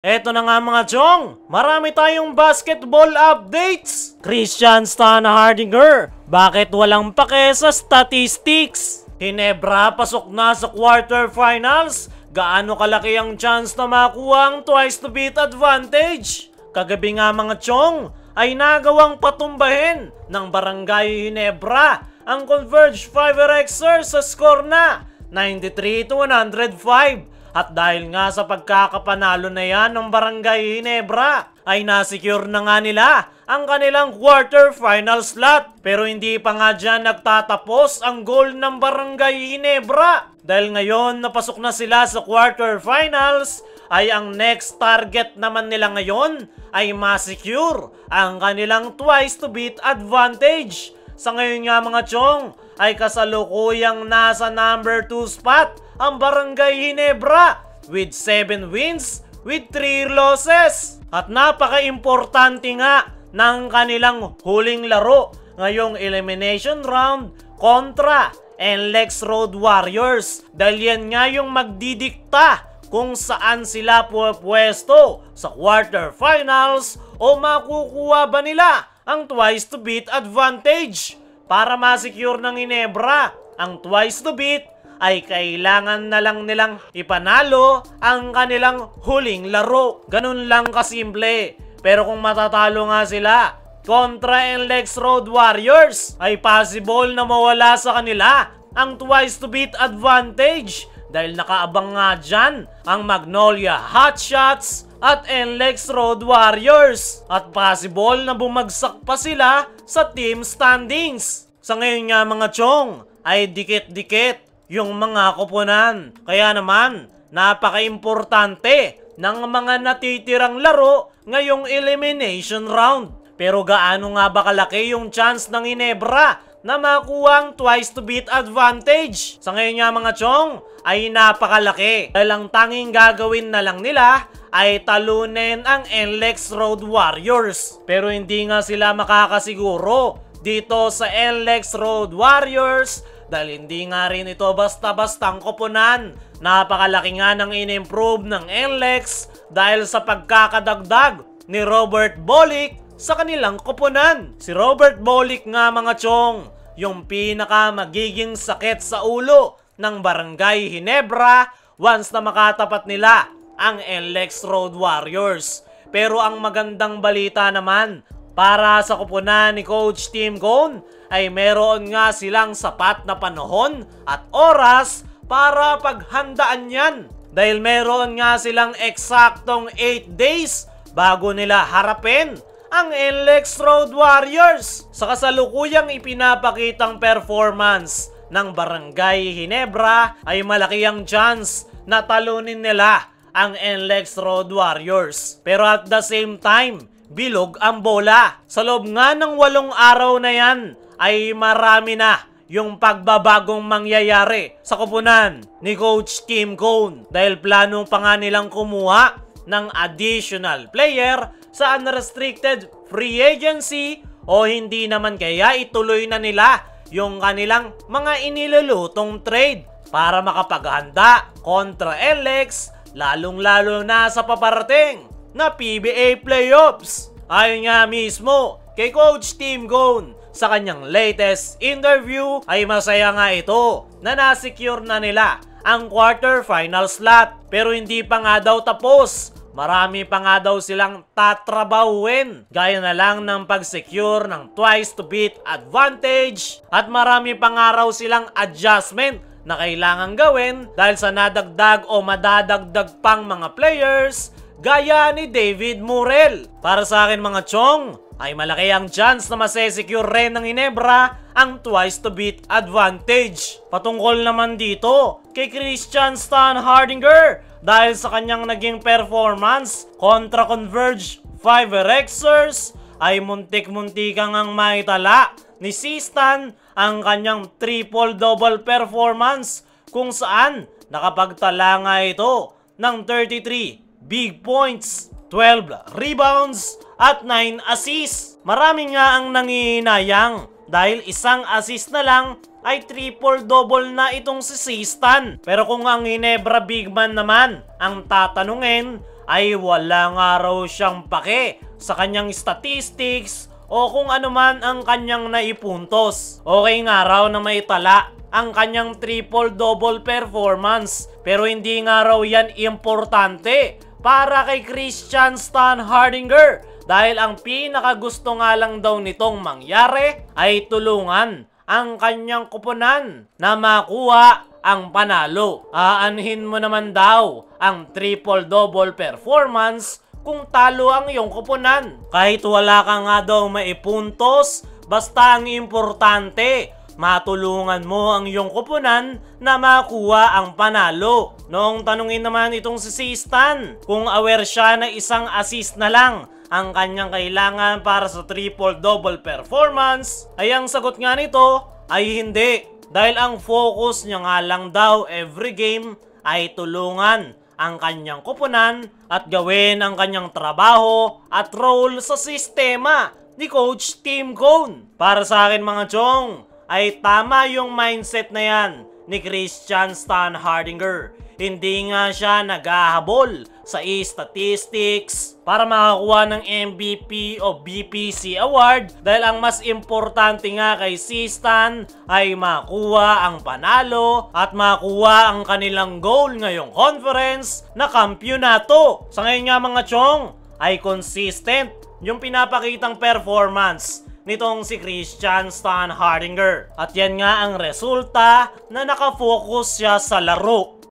Eto na nga mga chong, marami tayong basketball updates. Christian Stan Hardinger, bakit walang pake sa statistics? Ginebra pasok na sa quarterfinals, gaano kalaki ang chance na makuha ang twice to beat advantage? Kagabi nga mga chong, ay nagawang patumbahin ng Barangay Ginebra ang Converge 5RXers sa score na 93-105. At dahil nga sa pagkakapanalo na yan ng Barangay Ginebra, ay nasecure na nga nila ang kanilang quarterfinal slot. Pero hindi pa nga dyan nagtatapos ang goal ng Barangay Ginebra. Dahil ngayon napasok na sila sa quarterfinals, ay ang next target naman nila ngayon ay masecure ang kanilang twice to beat advantage. Sa ngayon nga mga chong, ay kasalukuyang nasa number 2 spot ang Barangay Ginebra with 7 wins with 3 losses. At napaka-importante nga ng kanilang huling laro ngayong elimination round kontra NLEX Road Warriors. Dahil yan nga yung magdidikta kung saan sila pwesto sa quarterfinals o makukuha ba nila ang twice to beat advantage. Para ma-secure ng Ginebra ang twice to beat, ay kailangan na lang nilang ipanalo ang kanilang huling laro. Ganun lang kasimple. Pero kung matatalo nga sila kontra NLEX Road Warriors, ay possible na mawala sa kanila ang twice to beat advantage. Dahil nakaabang nga dyan ang Magnolia Hotshots at NLEX Road Warriors. At possible na bumagsak pa sila sa team standings. Sa ngayon nga mga chong, ay dikit-dikit yung mga koponan. Kaya naman, napaka-importante ng mga natitirang laro ngayong elimination round. Pero gaano nga ba kalaki yung chance ng Ginebra na makuha ang twice to beat advantage? Sa ngayon nga mga chong, ay napakalaki. Dahil ang tanging gagawin na lang nila ay talunin ang NLEX Road Warriors. Pero hindi nga sila makakasiguro dito sa NLEX Road Warriors dahil hindi nga rin ito basta-bastang koponan. Napakalaki nga ng in-improve ng NLEX dahil sa pagkakadagdag ni Robert Bolick sa kanilang koponan. Si Robert Bolick nga mga chong, yung pinaka magiging sakit sa ulo ng Barangay Ginebra once na makatapat nila ang NLEX Road Warriors. Pero ang magandang balita naman para sa koponan ni Coach Tim Cone ay meron nga silang sapat na panahon at oras para paghandaan yan. Dahil meron nga silang eksaktong 8 days bago nila harapin ang NLEX Road Warriors. Sa kasalukuyang ipinapakitang performance ng Barangay Ginebra ay malaki ang chance na talunin nila ang NLEX Road Warriors. Pero at the same time, bilog ang bola. Sa loob nga ng 8 araw na yan, ay marami na yung pagbabagong mangyayari sa koponan ni Coach Tim Cone. Dahil planong pa nga nilang kumuha ng additional player sa unrestricted free agency o hindi naman kaya ituloy na nila yung kanilang mga inilulutong trade para makapaghanda kontra NLEX lalong-lalo na sa paparating na PBA playoffs. Ayon nga mismo kay Coach Tim Cone sa kanyang latest interview ay masaya nga ito na nasecure na nila ang quarterfinal slot. Pero hindi pa nga daw tapos. Marami pa nga daw silang tatrabahuin. Gaya na lang ng pag-secure ng twice to beat advantage. At marami pa nga raw silang adjustment na kailangan gawin dahil sa nadagdag o madadagdag pang mga players gaya ni David Murrell. Para sa akin mga chong, ay malaki ang chance na masesecure rin ng Ginebra ang twice to beat advantage. Patungkol naman dito kay Christian Stan Hardinger dahil sa kanyang naging performance kontra Converge 5RXers ay muntik-muntikang ang maitala ni Stan ang kanyang triple-double performance kung saan nakapagtala nga ito ng 33 big points, 12 rebounds at 9 assists. Marami nga ang nangihinayang dahil isang assist na lang ay triple-double na itong si Stan. Pero kung ang Ginebra big man naman ang tatanungin, ay wala nga raw siyang pake sa kanyang statistics o kung ano man ang kanyang naipuntos. Okay nga raw na may tala ang kanyang triple-double performance, pero hindi nga raw yan importante para kay Christian Stan Hardinger dahil ang pinakagusto nga lang daw nitong mangyari ay tulungan ang kanyang kuponan na makuha ang panalo. Aanhin mo naman daw ang triple-double performance kung talo ang iyong kuponan. Kahit wala ka nga daw maipuntos, basta ang importante, matulungan mo ang iyong kuponan na makuha ang panalo. Noong tanungin naman itong si Stan kung aware siya na isang assist na lang ang kanyang kailangan para sa triple-double performance, ay ang sagot nga nito ay hindi. Dahil ang focus niya nga lang daw every game ay tulungan ang kanyang kuponan at gawin ang kanyang trabaho at role sa sistema ni Coach Tim Cone. Para sa akin mga chong, ay tama yung mindset na yan ni Christian Stan Hardinger. Hindi nga siya naghahabol sa statistics para makakuha ng MVP o BPC award dahil ang mas importante nga kay Stan ay makuha ang panalo at makuha ang kanilang goal ngayong conference na kampyonato. Sa ngayon nga mga chong ay consistent yung pinapakitang performance nitong si Christian Stan Hardinger. At yan nga ang resulta na nakafocus siya sa laro.